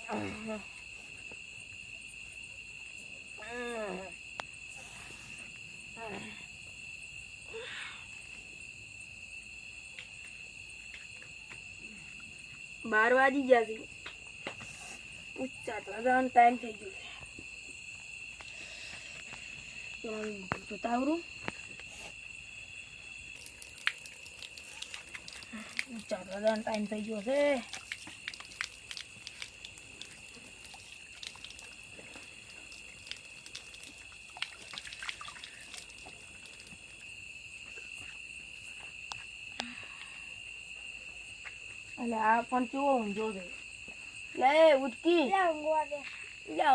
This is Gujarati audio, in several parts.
બાર વાગી ગયા છે. જવાનો ટાઈમ થઈ ગયો છે. જોતાવરું જવાનો ટાઈમ થઈ ગયો છે. અલે આ પણ કેવો ઊંઘો છે. લે ઉઠકી ઊંઘવા દે લે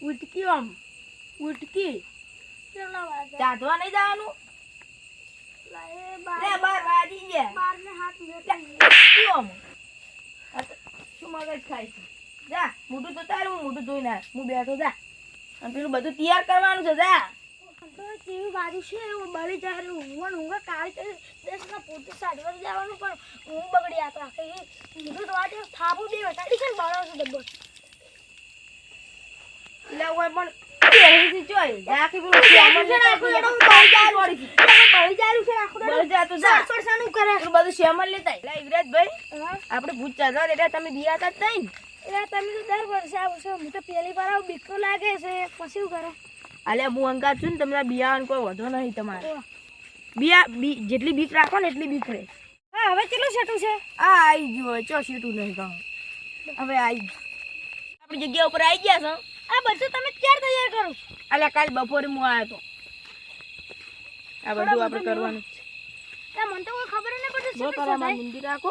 ઉઠકી આમ ઉઠકી ચાધવા નહીં જવાનું. લે 12 વાગી ગયા. શું મગજ ખાય છે? જા મોઢું તો તારું મોઢું ધોઈ નાખ. હું બેઠો જા અને પેલું બધું તૈયાર કરવાનું છે. જા કેવી બાજુ છે એવું બળી જાય ઊંઘવા કાળી દેશના પોતે સાડવા જવાનું પણ ઊંઘ બગડી આપે કીધું તો આજે થાપું બે વટાડી છે બાળો છે ડબ્બો એટલે કોઈ પણ એવી જોઈ જાકી પેલું શેમલ ને નાખું એડો બળી જાય વળી બળી જાયું છે આખું બળી જા તો જા સરસાનું કરે પેલું બધું શેમલ લેતા. એટલે યુવરાજભાઈ આપણે ભૂત ચાધવા એટલે તમે બિયાતા જ નહીં ને એટલે તમે તો દર વર્ષે આવો છો. હું તો પહેલી વાર આવું બીક લાગે છે પછી શું કરો. અલ્યા હું અંગાત છું ને તમને બિયાવાનું કોઈ વધો નહીં તમારે. બિયા જેટલી બીક રાખો ને એટલી બીક રહે. હા હવે કેટલું છેટું છે? આ આવી ગયો ચો સીટું નહીં કહું. હવે આવી આપણી જગ્યા ઉપર આવી ગયા છો. આ બધું તમે ક્યારે તૈયાર કરો? અલ્યા કાલ બપોરે હું આવ્યો તો. આ બધું આપણે કરવાનું છે. મને તો કોઈ ખબર નહીં પડતી. બહુ કરવામાં મંદિર રાખો.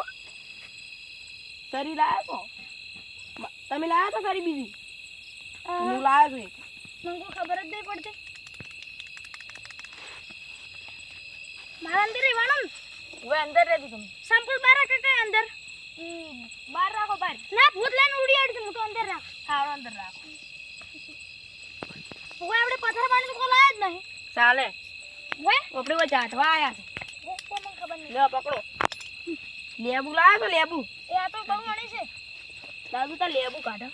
સરી લાયા તો તમે લાયા તો સરી બીજી હું લાવ્યો છું. મને કોઈ ખબર જ નહીં પડતી. મારા અંદર રહેવાનું હવે અંદર રહેજો તમે. સંપલ બહાર રાખે કઈ અંદર બહાર રાખો બહાર. ના ભૂત લઈને ઉડી આડી હું તો અંદર રાખ. સારો અંદર રાખો. કોઈ આપણે પથ્થર પાણી તો લાયા જ નહીં. ચાલે વે આપણે કોઈ ચાટવા આવ્યા છે. કોઈ મને ખબર નહીં. લે પકડો. લેબુ લાવ્યો તો લેબુ. એ આ તો બહુ ઘણી છે. દાદુ તા લેબુ કાઢો.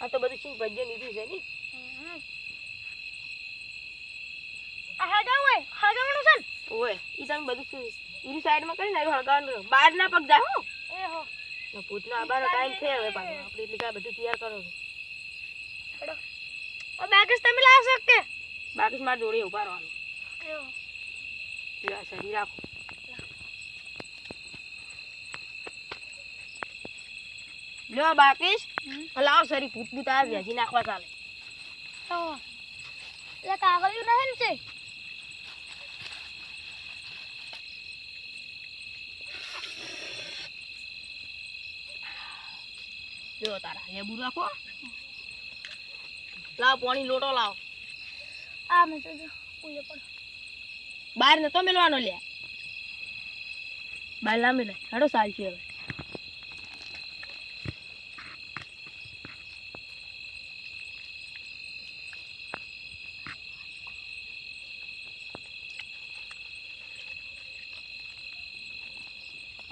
આ તો બધું શું ભજ્ય લીધું છે ની. આ હગાવવાનું છે ને? ઓય ઈ તમે બધું શું ઈની સાઈડમાં કરીને આવ્યું હળગાવાનું. બહાર ના પગ જા હો. એ હો ભૂતનો આબાનો ટાઈમ છે હવે પાછો. આપણે એટલે કાંઈ બધું તૈયાર કરો છો. હેડો ઓ બાકસ તમે લાવશો કે? બાકી મારા જોડે ઉભા રહેવાનું. એવો લા શરીર રાખો. લ્યો બાકીશ લાવ સરી ભૂત ભૂત આવ્યા જી નાખવા ચાલે. એટલે કાગળિયું નહીં ને છે? લ્યો તારા લેબુ રાખો. લાવ પાણી લોટો લાવ. આ મેં તો ઉઈએ પણ બહાર નતો મેલવાનો લે. બહાર ના મેલે હેડો સાલ છે હવે.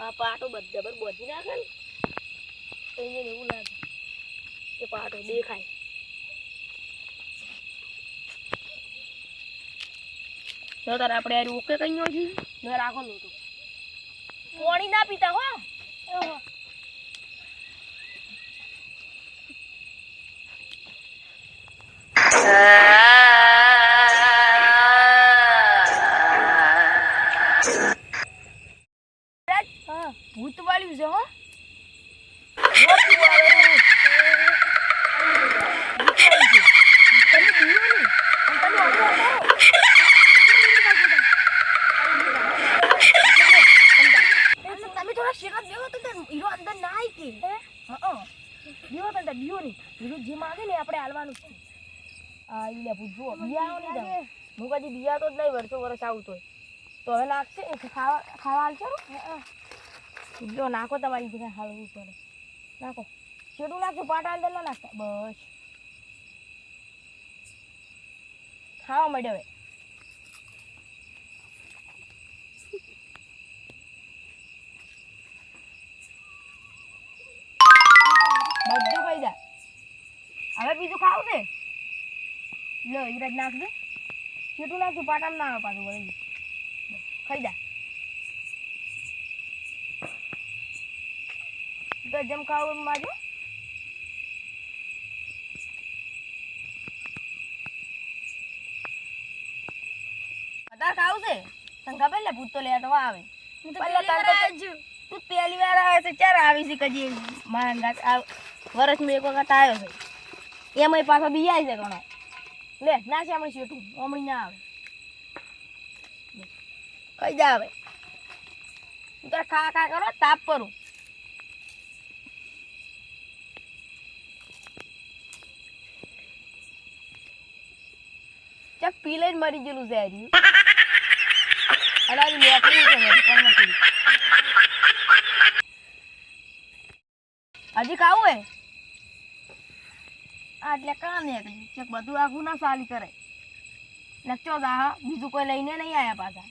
આ પાટો જબર બોધી નાખે ને અહીંયા એવું લાગે કે પાટો દેખાય. તો તારે આપણે યાર ઓકે કઈ નો છે ન રાખો લોટો. પાણી ના પીતા હો. એવો ભૂત વાળ્યું છે હો. તમે થોડા શેરા દેવો તો હીરો અંદર ના આવી કે દેવો તો દીવો નહીં હીરો જે માંગે ને આપણે હાલવાનું છે. આ ઈ લે ભૂત જુઓ બિયાનો નહીં જાવ. હું કદી બિયાતો જ નહીં વર્ષો વર્ષ આવતો તો હવે નાખશે ખાવા હાલશે જો નાખો તમારી બધા હાલવું પડે. નાખો છેડું નાખજો પાટા અંદર ના નાખતા બસ ખાવા માંડે હવે. જા. હવે બીજું ખાવું છે? લો યુવરાજ નાખ દે. કેટલું નાખશું પાટામાં ના આવે પાછું વળી. ખાઈ જા. તો જેમ ખાવું એમ માજો. અત્યારે ખાવું છે? તને ખબર લે ભૂત તો લેતો આવે. હું તો પહેલા પહેલી તાર વાર તો જ છું. તું પહેલી વાર આવે છે ચાર આવી છે કજી માંગા વર્ષમાં એક વખત આવ્યો છે એમાંય પાછો બી આવી છે ઘણો લે ના છે હમણાં શેઠું હમણાં ના આવે કઈ જા આવે તું તારે ખા કરો તાપ કરું ચક પી લઈને મરી ગયેલું છે હજી અને હજી લેકડી છે પણ નથી હજી ખાવું હે આ એટલે કામ નીકળી ચક બધું આખું ના સાલી કરે નચો દા હા બીજું કોઈ લઈને નહીં આયા પાછા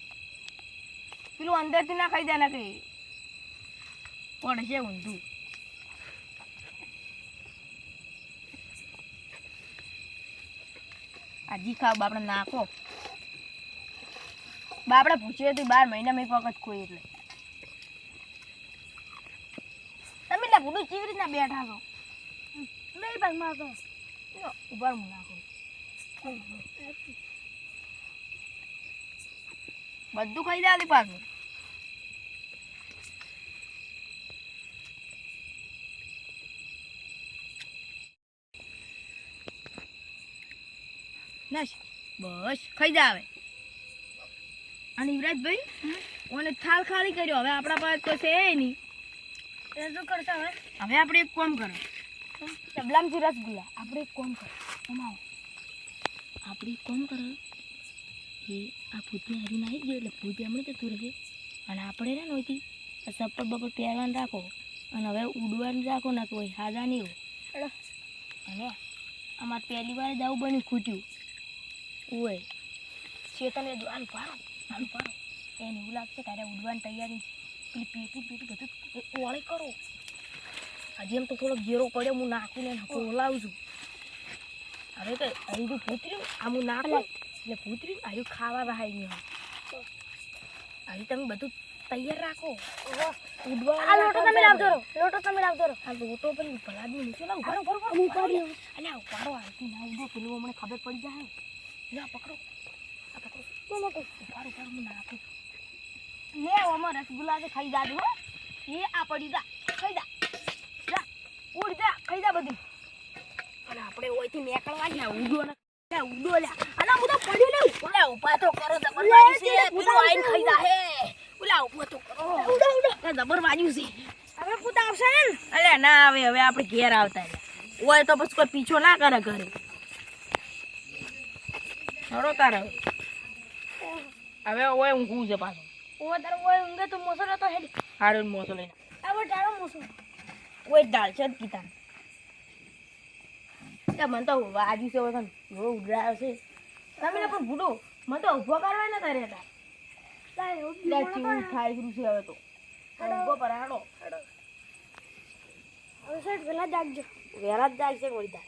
પેલું અંદરથી ના ખાઈ દે ને કઈ પડશે ઊંધું હજી ખાવ બાપડે નાખો બાપડે પૂછ્યું હતું 12 મહિનામાં એક વખત ખોઈ એટલે તમે એટલે ભૂલું કેવી રીતના બેઠા છો નહીં ભાગમાં તો ઉભા હું નાખું બધું ખાઈ જાય પાછું નાશ બસ ખાઈ જા આવે અને યુવરાજભાઈ ઓને થાળ ખાલી કર્યો હવે આપણા પાસે તો છે નહીં એ શું કરતા હવે હવે આપણે એક કામ કરો ડબલામથી રસગુલ્લા આપણે એક કામ કરો અમાવો આપણે એક કામ કરો એ આ ભૂતને હરીને આવી ગયો એટલે ભૂત એમણે જતું રહે અને આપણે ને નહોતી સપટ બપટ પહેરવાનું રાખો અને હવે ઉડવાનું રાખો ને કોઈ હાજા નહીં હોય અને અમારે પહેલી વાર જ આવું બન્યું ખૂટ્યું ઓય ચેતને આનું પાડો એને એવું લાગશે તારે ઉડવાની તૈયારી પેલી પેટી બધું ઓળે કરો હજી એમ તો થોડો ઘેરો પડ્યો હું નાખીને ઓલાવું છું હવે તો અહીં જો પૂતર્યું આ હું નાખું એટલે પૂતર્યું અહીં ખાવા રહાય નહીં અહીં તમે બધું તૈયાર રાખો આ લોટો તમે લાવજો આ લોટો પેલી ભલાદમી નીચે લાવ ઘરો અને આ ઉપાડો આવતી ના ઉડો પેલું હમણાં ખબર પડી જાય લે પકડો ઉપાડો હું નાખું લે આમાં રસગુલ્લા છે ખાઈ જાજો હો એ આ પડી જા ખાઈ જા ઉડ જા ખાઈ જા બધું અને આપણે ઓયથી નીકળવા ગયા ઉડો ને ઉડો લે અને હું તો પડ્યો ને ઓલા ઉભા તો કરો જબર વાજ્યું છે પેલો આઈને ખાઈ જા હે ઓલા ઉભો તો કરો ઉડો એ જબર વાજ્યું છે હવે પૂત આવશે ને અલે ના આવે હવે આપણે ઘેર આવતા ઓય તો પછી કોઈ પીછો ના કરે ઘરે હરો તારે હવે ઓય ઊંઘું છે પાછો ઓ તારો ઓય ઊંઘે તો મોસરો તો હેડ હારું મોસો લઈને આવો ટાળો મોસો ઓય દાળ છે જ કીધા એ મને તો વાજ્યું છે હવે એવો ઉડરાયો છે તમે ને પણ ભૂડો મને તો ઊભો કરવા નતા રહેતા તારે ઓ લે ચીવું થાય ગયું છે હવે તો ઊભો પર હાડો હવે સેટ વેલા જાગજો વેરા જ જાય છે વળી તાર